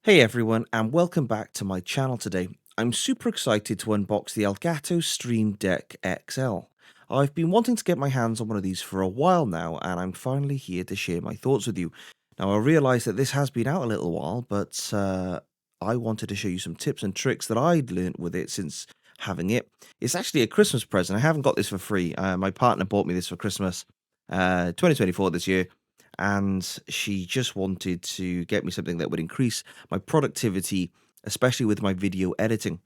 Hey everyone, and welcome back to my channel today. I'm super excited to unbox the Elgato Stream Deck XL. I've been wanting to get my hands on one of these for a while now, and I'm finally here to share my thoughts with you. Now, I realise that this has been out a little while, but I wanted to show you some tips and tricks that I'd learnt with it since having it. It's actually a Christmas present. I haven't got this for free. My partner bought me this for Christmas 2024 this year, and she just wanted to get me something that would increase my productivity, especially with my video editing,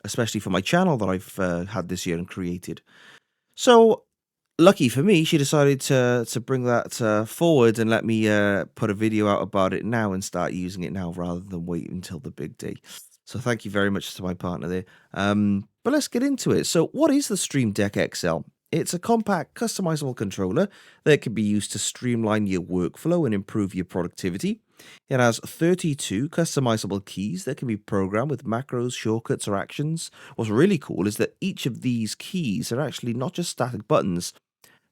especially for my channel that I've had this year and created. So, lucky for me, she decided to bring that forward and let me put a video out about it now and start using it now rather than wait until the big day. So, thank you very much to my partner there. But let's get into it. So, what is the Stream Deck XL? It's a compact, customizable controller that can be used to streamline your workflow and improve your productivity. It has 32 customizable keys that can be programmed with macros, shortcuts, or actions. What's really cool is that each of these keys are actually not just static buttons,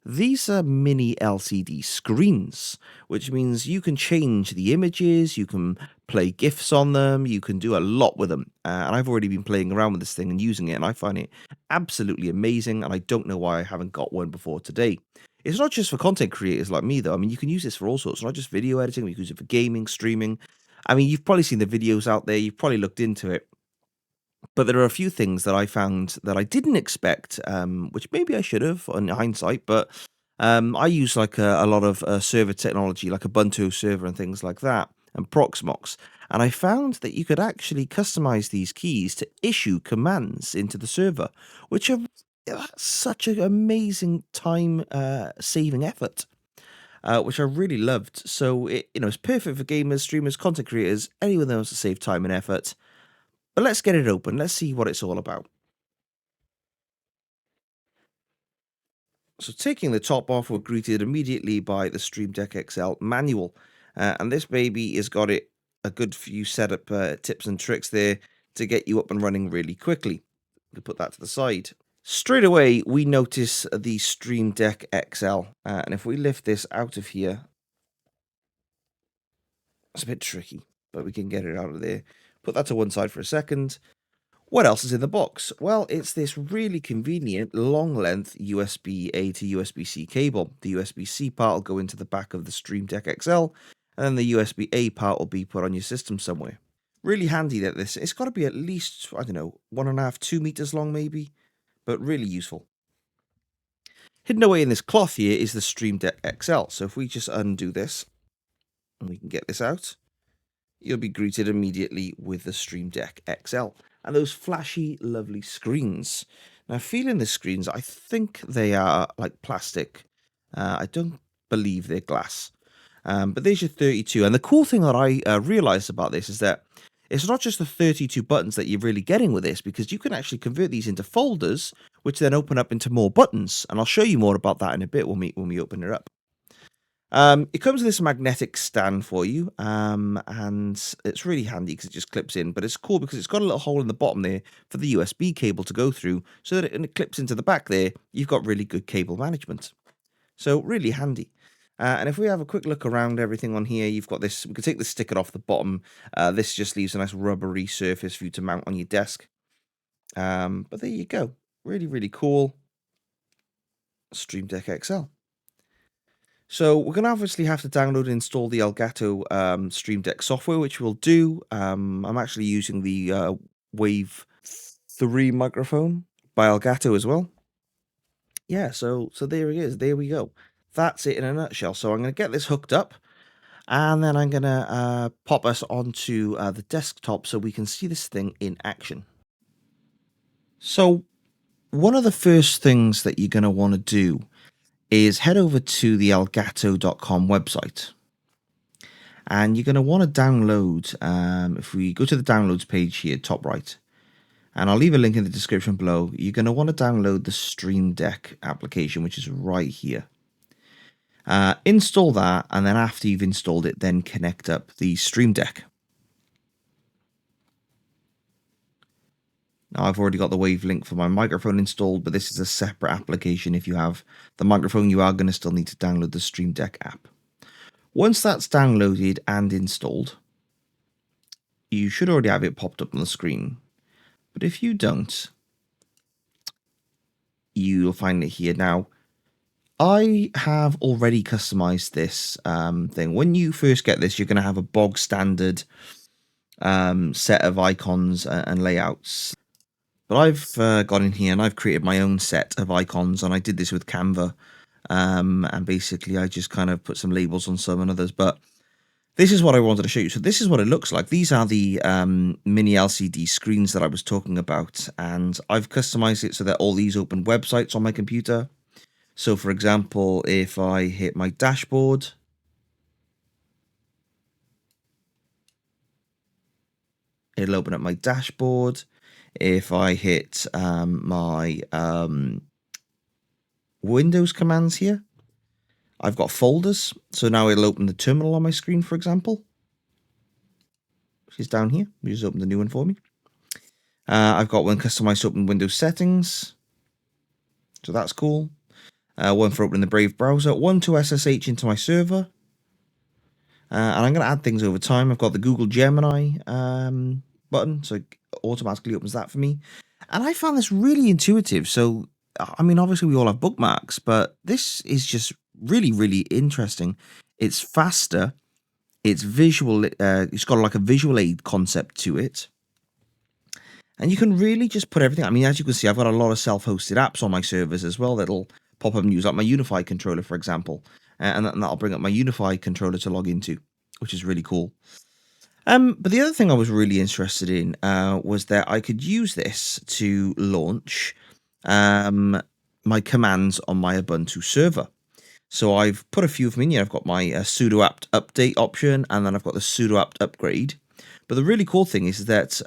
these are mini LCD screens, which means you can change the images, you can play GIFs on them, you can do a lot with them. And I've already been playing around with this thing and using it, and I find it absolutely amazing. And I don't know why I haven't got one before today. It's not just for content creators like me, though. I mean, you can use this for all sorts, not just video editing, you can use it for gaming, streaming. I mean, you've probably seen the videos out there, you've probably looked into it. But there are a few things that I found that I didn't expect, which maybe I should have on hindsight. But I use like a lot of server technology, like Ubuntu server and things like that, and Proxmox. And I found that you could actually customize these keys to issue commands into the server, which are such an amazing time saving effort. Which I really loved. So it's perfect for gamers, streamers, content creators, anyone that wants to save time and effort. But let's get it open. Let's see what it's all about. So taking the top off, we're greeted immediately by the Stream Deck XL manual. And this baby has got a good few setup tips and tricks there to get you up and running really quickly. We'll put that to the side. Straight away, we notice the Stream Deck XL. And if we lift this out of here, it's a bit tricky, but we can get it out of there. Put that to one side for a second. What else is in the box? Well, it's this really convenient long length USB A to USB C cable. The USB C part will go into the back of the Stream Deck XL, and then the USB A part will be put on your system somewhere. Really handy that it's got to be at least, I don't know, 1.5, 2 meters long maybe, but really useful. Hidden away in this cloth here is the Stream Deck XL. So if we just undo this, and we can get this out, you'll be greeted immediately with the Stream Deck XL and those flashy, lovely screens. Now, feeling the screens, I think they are like plastic. I don't believe they're glass. But there's your 32. And the cool thing that I realized about this is that it's not just the 32 buttons that you're really getting with this, because you can actually convert these into folders, which then open up into more buttons. And I'll show you more about that in a bit when we open it up. It comes with this magnetic stand for you, and it's really handy because it just clips in, but it's cool because it's got a little hole in the bottom there for the USB cable to go through, so that when it clips into the back there, you've got really good cable management. So really handy. And if we have a quick look around everything on here, you've got this, we can take the sticker off the bottom. This just leaves a nice rubbery surface for you to mount on your desk. But there you go. Really, really cool. Stream Deck XL. So we're going to obviously have to download and install the Elgato Stream Deck software, which we'll do. I'm actually using the Wave 3 microphone by Elgato as well. Yeah, so there it is. There we go. That's it in a nutshell. So I'm going to get this hooked up, and then I'm going to pop us onto the desktop so we can see this thing in action. So one of the first things that you're going to want to do is head over to the elgato.com website. And you're going to want to download, if we go to the downloads page here, top right, and I'll leave a link in the description below, you're going to want to download the Stream Deck application, which is right here. Install that, and then after you've installed it, then connect up the Stream Deck. Now, I've already got the Wave link for my microphone installed, but this is a separate application. If you have the microphone, you are going to still need to download the Stream Deck app. Once that's downloaded and installed, you should already have it popped up on the screen. But if you don't, you'll find it here. Now, I have already customized this thing. When you first get this, you're going to have a bog standard set of icons and layouts. But I've gone in here and I've created my own set of icons, and I did this with Canva. And basically, I just kind of put some labels on some and others. But this is what I wanted to show you. So this is what it looks like. These are the mini LCD screens that I was talking about. And I've customized it so that all these open websites on my computer. So for example, if I hit my dashboard, it'll open up my dashboard. If I hit my Windows commands here, I've got folders. So now it'll open the terminal on my screen, for example, which is down here. We just opened the new one for me. I've got one customized to open Windows settings. So that's cool. One for opening the Brave browser. One to SSH into my server. And I'm going to add things over time. I've got the Google Gemini button, so it automatically opens that for me. And I found this really intuitive. So, I mean, obviously we all have bookmarks, but this is just really, really interesting. It's faster. It's visual. It's got like a visual aid concept to it. And you can really just put everything. I mean, as you can see, I've got a lot of self-hosted apps on my servers as well that'll pop up and use, like my Unify controller, for example. And that'll bring up my Unify controller to log into, which is really cool. But the other thing I was really interested in was that I could use this to launch my commands on my Ubuntu server. So I've put a few of them in here. I've got my sudo apt update option, and then I've got the sudo apt upgrade. But the really cool thing is that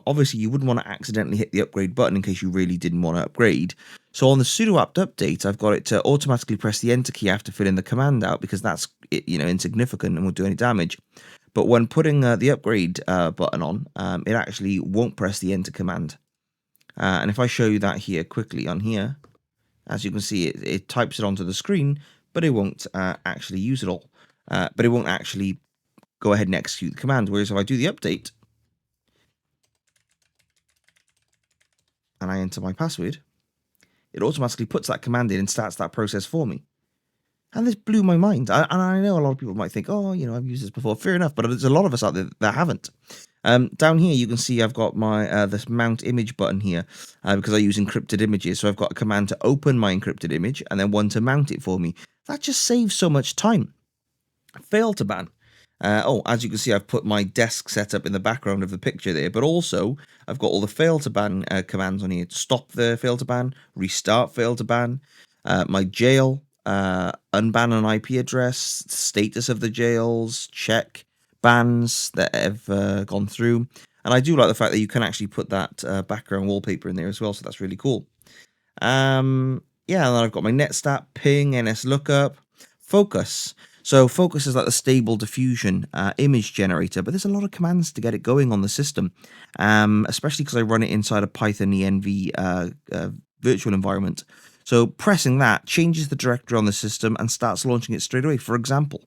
obviously you wouldn't want to accidentally hit the upgrade button in case you really didn't want to upgrade. So on the sudo apt update, I've got it to automatically press the enter key after filling the command out, because that's insignificant and won't do any damage. But when putting the upgrade button on, it actually won't press the enter command. And if I show you that here quickly on here, as you can see, it types it onto the screen, but it won't actually use it all. But it won't actually go ahead and execute the command. Whereas if I do the update and I enter my password, it automatically puts that command in and starts that process for me. And this blew my mind. And I know a lot of people might think, oh, I've used this before. Fair enough, but there's a lot of us out there that haven't. Down here, you can see I've got my this mount image button here because I use encrypted images. So I've got a command to open my encrypted image and then one to mount it for me. That just saves so much time. Fail to ban. As you can see, I've put my desk setup in the background of the picture there, but also I've got all the fail to ban commands on here. Stop the fail to ban, restart fail to ban, my jail, unban an IP address, status of the jails, check bans that have gone through. And I do like the fact that you can actually put that background wallpaper in there as well, so that's really cool. And then I've got my netstat, ping, NSLOOKUP, focus. So focus is like the stable diffusion image generator, but there's a lot of commands to get it going on the system, especially because I run it inside a Python env virtual environment. So pressing that changes the directory on the system and starts launching it straight away. For example,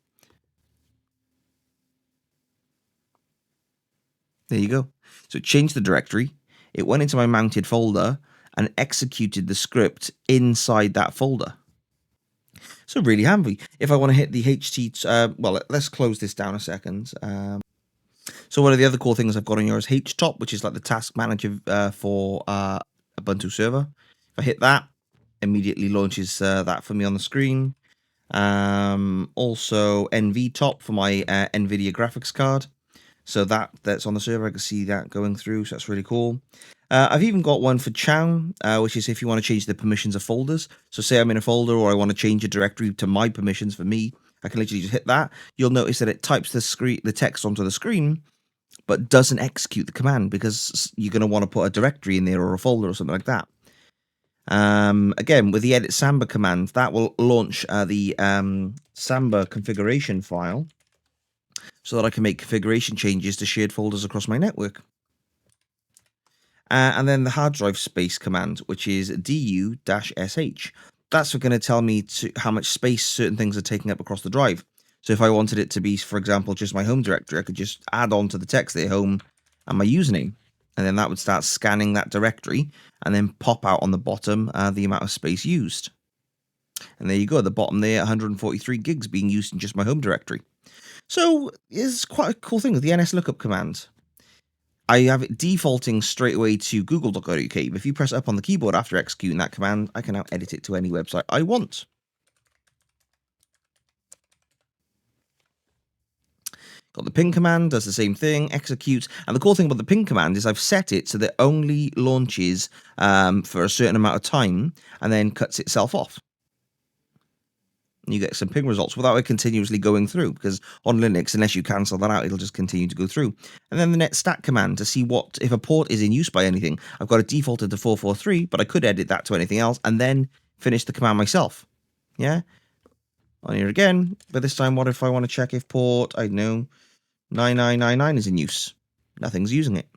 there you go. So it changed the directory. It went into my mounted folder and executed the script inside that folder. So really handy. If I want to hit the HT, let's close this down a second. So one of the other cool things I've got on here is HTOP, which is like the task manager for Ubuntu server. If I hit that, immediately launches that for me on the screen. Also NVTOP for my NVIDIA graphics card. So that's on the server. I can see that going through. So that's really cool. I've even got one for chow, which is if you want to change the permissions of folders. So say I'm in a folder or I want to change a directory to my permissions for me, I can literally just hit that. You'll notice that it types the text onto the screen, but doesn't execute the command because you're going to want to put a directory in there or a folder or something like that. Again, with the edit Samba command, that will launch the Samba configuration file so that I can make configuration changes to shared folders across my network. And then the hard drive space command, which is du-sh. That's going to tell me how much space certain things are taking up across the drive. So if I wanted it to be, for example, just my home directory, I could just add on to the text there, home and my username. And then that would start scanning that directory and then pop out on the bottom the amount of space used. And there you go, at the bottom there, 143 gigs being used in just my home directory. So it's quite a cool thing with the NSLOOKUP command. I have it defaulting straight away to google.co.uk, but if you press up on the keyboard after executing that command, I can now edit it to any website I want. Got the ping command, does the same thing, executes, and the cool thing about the ping command is I've set it so that it only launches for a certain amount of time and then cuts itself off. And you get some ping results without it continuously going through, because on Linux, unless you cancel that out, it'll just continue to go through. And then the netstat command to see what if a port is in use by anything. I've got it defaulted to 443, but I could edit that to anything else and then finish the command myself. Yeah? On here again, but this time, what if I want to check if port, I don't know, 9999 is in use? Nothing's using it.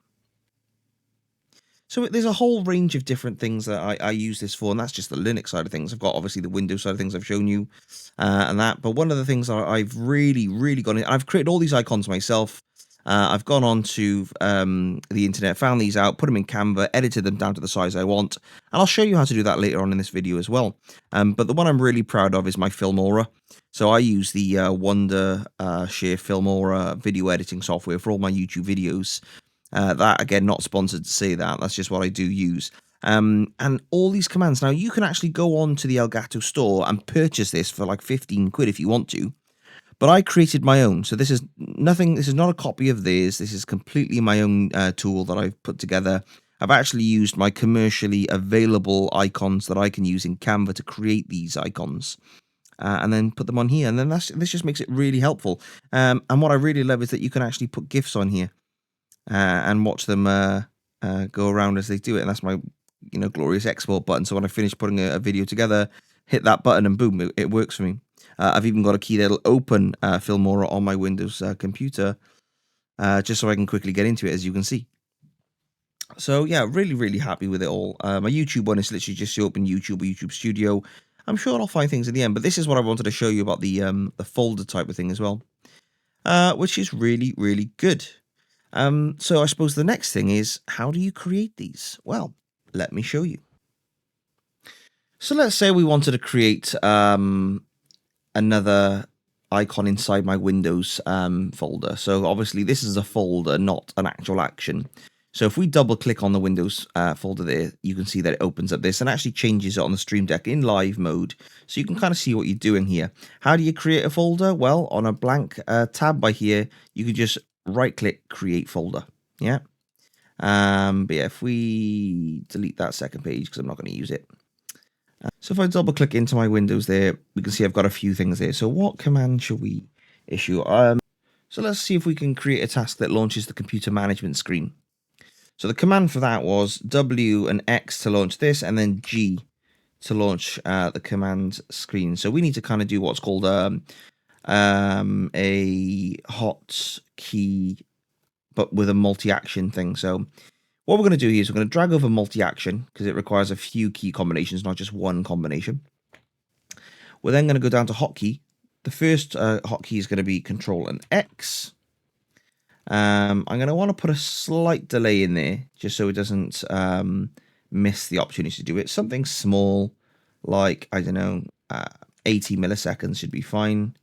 So there's a whole range of different things that I use this for, and that's just the Linux side of things. I've got obviously the Windows side of things I've shown you, and that. But one of the things I've really gone in, I've created all these icons myself. I've gone on to the internet, found these out, put them in Canva, edited them down to the size I want, and I'll show you how to do that later on in this video as well. But the one I'm really proud of is my filmora. So I use the Wondershare filmora video editing software for all my YouTube videos. That, again, not sponsored to say that. That's just what I do use. And all these commands. Now, you can actually go on to the Elgato store and purchase this for like 15 quid if you want to. But I created my own. So this is nothing. This is not a copy of theirs. This is completely my own tool that I've put together. I've actually used my commercially available icons that I can use in Canva to create these icons. And then put them on here. And then this just makes it really helpful. And what I really love is that you can actually put GIFs on here. And watch them go around as they do it. And that's my, glorious export button. So when I finish putting a video together, hit that button and boom, it works for me. I've even got a key that'll open Filmora on my Windows computer, just so I can quickly get into it, as you can see. So yeah, really happy with it all. My YouTube one is literally just to open YouTube or YouTube Studio. I'm sure I'll find things in the end, but this is what I wanted to show you about the folder type of thing as well, which is really good. So I suppose the next thing is, how do you create these? Well, let me show you. So let's say we wanted to create another icon inside my Windows folder. So obviously this is a folder, not an actual action. So if we double click on the Windows folder there, you can see that it opens up this and actually changes it on the Stream Deck in live mode. So you can kind of see what you're doing here. How do you create a folder? Well, on a blank tab by here, you can just right click, create folder. Yeah. But yeah, if we delete that second page, because I'm not going to use it. So if I double click into my Windows there, we can see I've got a few things there. So what command should we issue? So let's see if we can create a task that launches the computer management screen. So the command for that was W and X to launch this, and then G to launch the command screen. So we need to kind of do what's called a hotkey, but with a multi-action thing. So what we're going to do here is we're going to drag over multi-action because it requires a few key combinations, not just one combination. We're then going to go down to hotkey. The first hotkey is going to be Control and X. I'm going to want to put a slight delay in there just so it doesn't miss the opportunity to do it. Something small, like, I don't know, 80 milliseconds should be fine.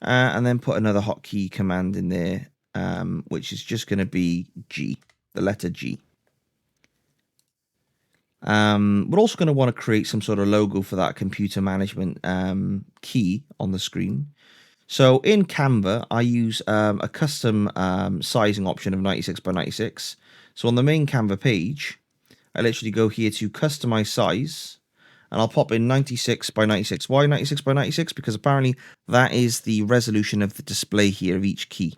And then put another hotkey command in there, which is just going to be G, the letter G. We're also going to want to create some sort of logo for that computer management key on the screen. So in Canva, I use a custom sizing option of 96 by 96. So on the main Canva page, I literally go here to customize size, and I'll pop in 96 by 96. Why 96 by 96? Because apparently that is the resolution of the display here of each key.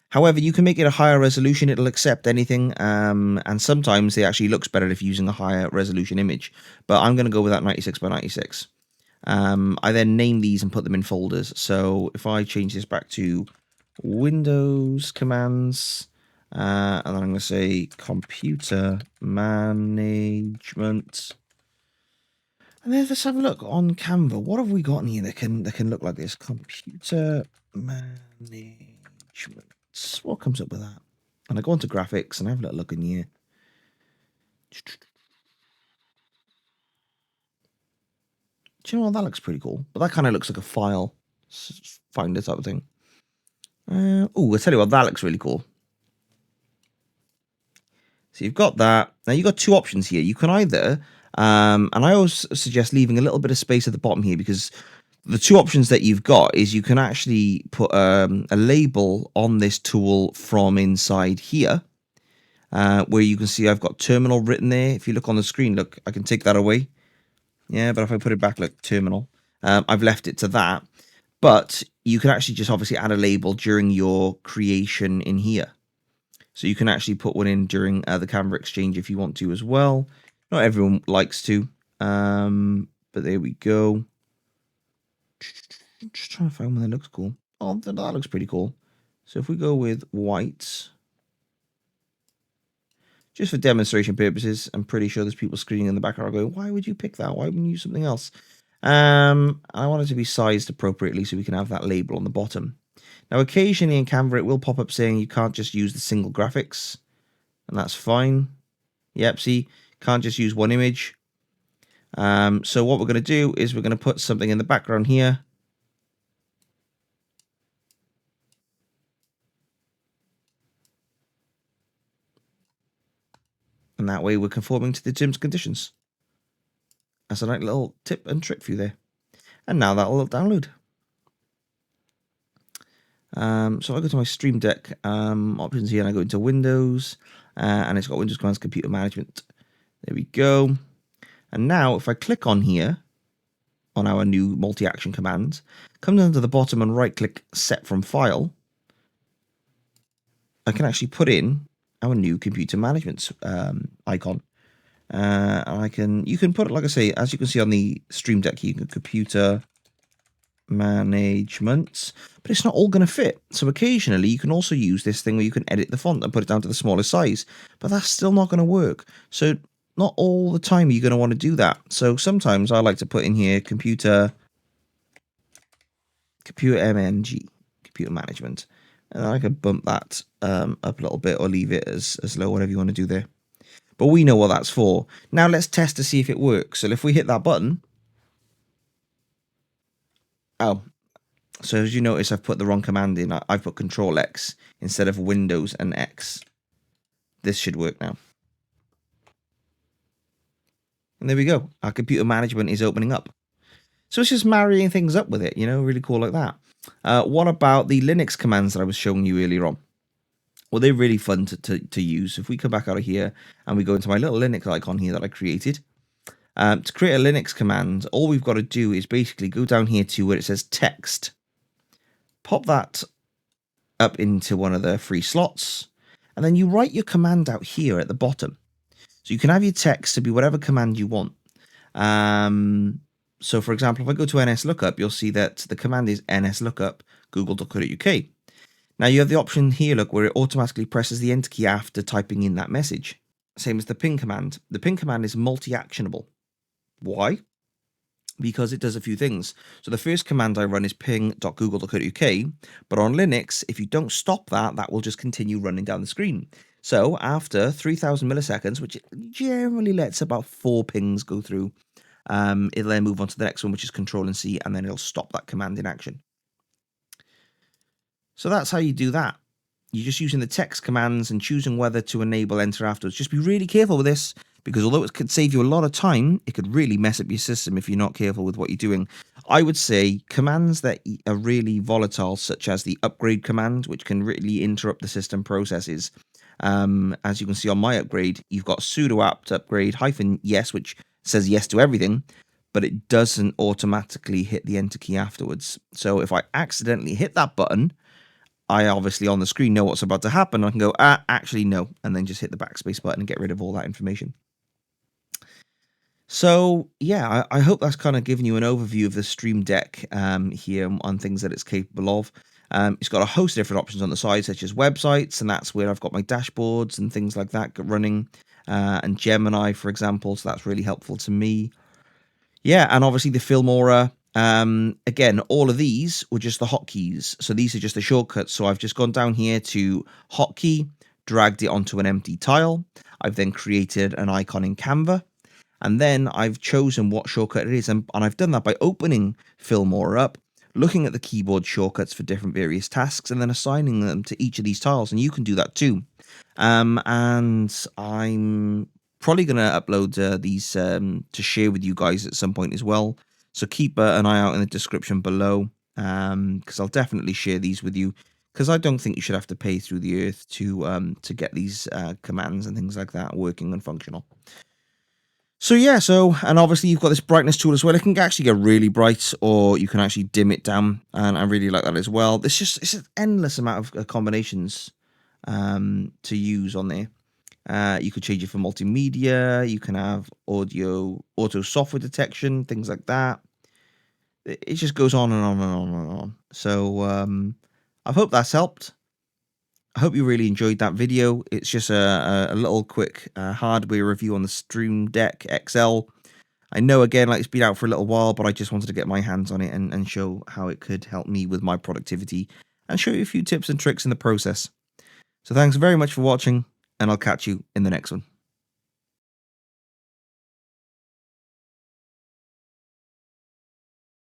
However, you can make it a higher resolution. It'll accept anything, and sometimes it actually looks better if you're using a higher resolution image. But I'm going to go with that 96 by 96. I then name these and put them in folders. So if I change this back to Windows commands, and then I'm going to say computer management. And then let's have a look on Canva. What have we got in here that can look like this? Computer management. What comes up with that? And I go into graphics and have a little look in here. Do you know what? That looks pretty cool. But that kind of looks like a file finder type of thing. Oh, I tell you what, that looks really cool. So you've got that. Now you've got two options here. You can either, and I always suggest leaving a little bit of space at the bottom here, because the two options that you've got is you can actually put a label on this tool from inside here, where you can see I've got terminal written there. If you look on the screen, look, I can take that away. Yeah, but if I put it back, look, terminal. I've left it to that. But you can actually just obviously add a label during your creation in here. So you can actually put one in during the Canva Exchange if you want to as well. Not everyone likes to, but there we go. Just trying to find one that looks cool. Oh, that looks pretty cool. So if we go with white, just for demonstration purposes, I'm pretty sure there's people screaming in the background going, why would you pick that? Why wouldn't you use something else? I want it to be sized appropriately so we can have that label on the bottom. Now, occasionally in Canva, it will pop up saying you can't just use the single graphics, and that's fine. Yep, see, can't just use one image. So what we're going to do is we're going to put something in the background here. And that way we're conforming to the terms and conditions. That's a nice little tip and trick for you there. And now that will download. So I go to my Stream Deck options here, and I go into Windows, and it's got Windows Commands Computer Management. There we go. And now if I click on here, on our new multi-action command, come down to the bottom and right-click Set from File, I can actually put in our new computer management icon. And you can put it, like I say, as you can see on the Stream Deck, you can computer management, but it's not all going to fit. So occasionally you can also use this thing where you can edit the font and put it down to the smallest size, but that's still not going to work. So not all the time are you going to want to do that. So sometimes I like to put in here computer MNG, computer management, and I could bump that up a little bit or leave it as low, whatever you want to do there. But we know what that's for. Now let's test to see if it works. So if we hit that button, oh, so as you notice, I've put the wrong command in. I've put Control X instead of Windows and X. This should work now. And there we go. Our computer management is opening up. So it's just marrying things up with it, you know, really cool like that. What about the Linux commands that I was showing you earlier on? Well, they're really fun to use. If we come back out of here and we go into my little Linux icon here that I created, to create a Linux command, all we've got to do is basically go down here to where it says text. Pop that up into one of the free slots, and then you write your command out here at the bottom. So you can have your text to be whatever command you want. So for example, if I go to nslookup, you'll see that the command is nslookup google.co.uk. Now you have the option here, look, where it automatically presses the enter key after typing in that message. Same as the ping command. The ping command is multi-actionable. Why? Because it does a few things. So the first command I run is ping.google.co.uk, but on Linux, if you don't stop that, that will just continue running down the screen. So after 3,000 milliseconds, which generally lets about 4 pings go through, it'll then move on to the next one, which is Control and C, and then it'll stop that command in action. So that's how you do that. You're just using the text commands and choosing whether to enable enter afterwards. Just be really careful with this, because although it could save you a lot of time, it could really mess up your system if you're not careful with what you're doing. I would say commands that are really volatile, such as the upgrade command, which can really interrupt the system processes. As you can see on my upgrade, you've got sudo apt upgrade -yes, which says yes to everything, but it doesn't automatically hit the enter key afterwards. So if I accidentally hit that button, I obviously on the screen know what's about to happen. I can go, actually no, and then just hit the backspace button and get rid of all that information. So yeah, I hope that's kind of given you an overview of the Stream Deck here on things that it's capable of. It's got a host of different options on the side, such as websites, and that's where I've got my dashboards and things like that running, and Gemini, for example, so that's really helpful to me. Yeah, and obviously the filmora. Again, all of these were just the hotkeys. So these are just the shortcuts. So I've just gone down here to hotkey, dragged it onto an empty tile. I've then created an icon in Canva. And then I've chosen what shortcut it is. And I've done that by opening filmora up, looking at the keyboard shortcuts for different various tasks, and then assigning them to each of these tiles. And you can do that too. And I'm probably going to upload these to share with you guys at some point as well. So keep an eye out in the description below, because I'll definitely share these with you. Because I don't think you should have to pay through the earth to get these commands and things like that working and functional. So yeah, and obviously you've got this brightness tool as well. It can actually get really bright, or you can actually dim it down, and I really like that as well. It's an endless amount of combinations to use on there. You could change it for multimedia. You can have auto software detection, things like that. It just goes on and on and on and on. So I hope that's helped. I hope you really enjoyed that video. It's just a little quick hardware review on the Stream Deck XL. I know, again, like it's been out for a little while, but I just wanted to get my hands on it and show how it could help me with my productivity and show you a few tips and tricks in the process. So thanks very much for watching, and I'll catch you in the next one.